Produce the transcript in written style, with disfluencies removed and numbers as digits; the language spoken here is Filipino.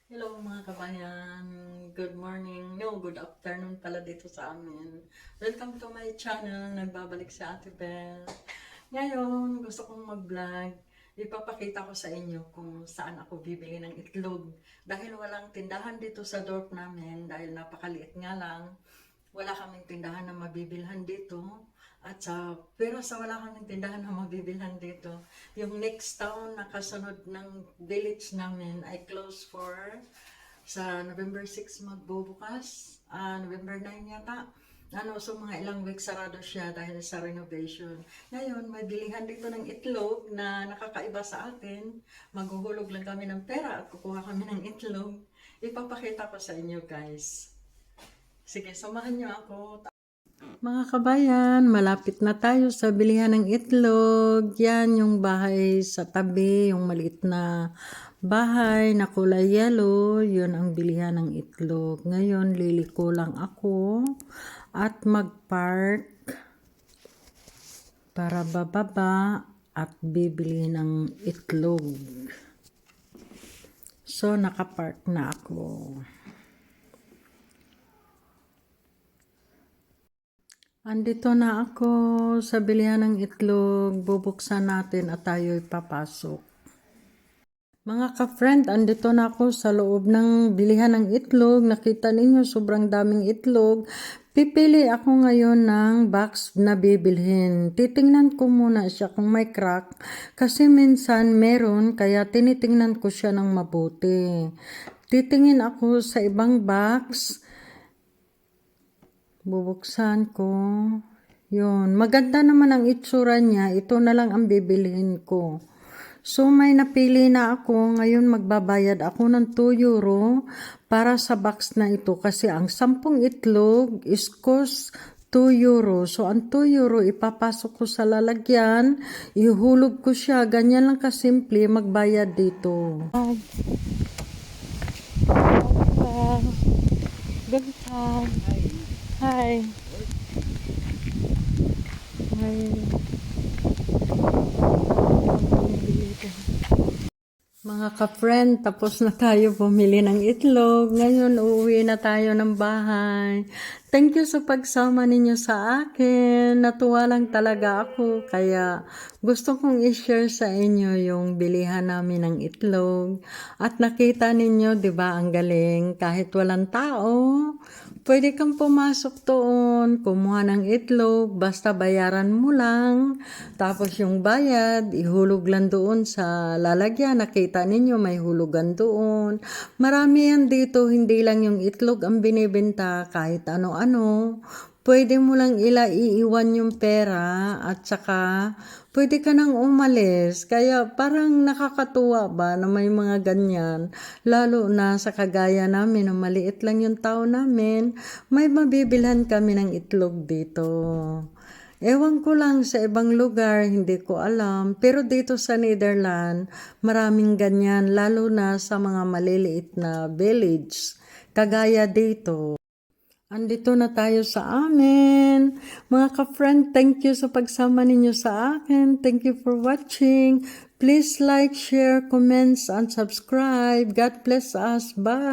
Hello mga kabayan, good morning, no, good afternoon pala dito sa amin. Welcome to my channel, nagbabalik si Ate Bel. Ngayon, gusto kong mag-vlog. Ipapakita ko sa inyo kung saan ako bibili ng itlog. Dahil walang tindahan dito sa dorp namin, dahil napakaliit nga lang, wala kaming tindahan na mabibilhan dito. Pero sa wala kaming tindahan na mabibilhan dito, yung next town na kasunod ng village namin ay close for sa November 6 magbubukas, November 9 yata. So mga ilang weeks sarado siya dahil sa renovation. Ngayon, may bilihan dito ng itlog na nakakaiba sa atin. Maghuhulog lang kami ng pera at kukuha kami ng itlog. Ipapakita ko sa inyo guys. Sige, samahan niyo ako. Mga kabayan, malapit na tayo sa bilihan ng itlog. Yan yung bahay sa tabi, yung maliit na bahay na kulay yellow. Yun ang bilihan ng itlog. Ngayon, liliko lang ako at mag-park para bababa at bibili ng itlog. So, nakapark na ako. Andito na ako sa bilihan ng itlog. Bubuksan natin at tayo'y papasok. Mga ka-friend, andito na ako sa loob ng bilihan ng itlog. Nakita ninyo sobrang daming itlog. Pipili ako ngayon ng box na bibilhin. Titingnan ko muna siya kung may crack. Kasi minsan meron, kaya tinitingnan ko siya ng mabuti. Titingin ako sa ibang box. Bubuksan ko. Yun. Maganda naman ang itsura niya. Ito na lang ang bibilhin ko. So, may napili na ako. Ngayon, magbabayad ako ng 2 euro para sa box na ito. Kasi ang 10 itlog is cost 2 euro. So, ang 2 euro, ipapasok ko sa lalagyan. Ihulog ko siya. Ganyan lang kasimple magbayad dito. Good time. Hi. Hi. Mga ka-friend, tapos na tayo bumili ng itlog. Ngayon, uuwi na tayo ng bahay. Thank you sa pagsama ninyo sa akin. Natuwa lang talaga ako. Kaya gusto kong i-share sa inyo yung bilihan namin ng itlog. At nakita ninyo, di ba, ang galing. Kahit walang tao, pwede kang pumasok doon, kumuha ng itlog, basta bayaran mo lang. Tapos yung bayad, ihulog lang doon sa lalagyan. Nakita ninyo, may hulugan doon. Marami yan dito, hindi lang yung itlog ang binibenta, kahit ano-ano. Pwede mo lang iiwan yung pera at saka pwede ka nang umalis. Kaya parang nakakatuwa ba na may mga ganyan. Lalo na sa kagaya namin na maliit lang yung tao namin, may mabibilhan kami ng itlog dito. Ewan ko lang sa ibang lugar, hindi ko alam. Pero dito sa Netherlands, maraming ganyan, lalo na sa mga maliliit na village. Kagaya dito. Andito na tayo sa amin. Mga ka-friend, thank you sa pagsama ninyo sa akin. Thank you for watching. Please like, share, comments, and subscribe. God bless us. Bye.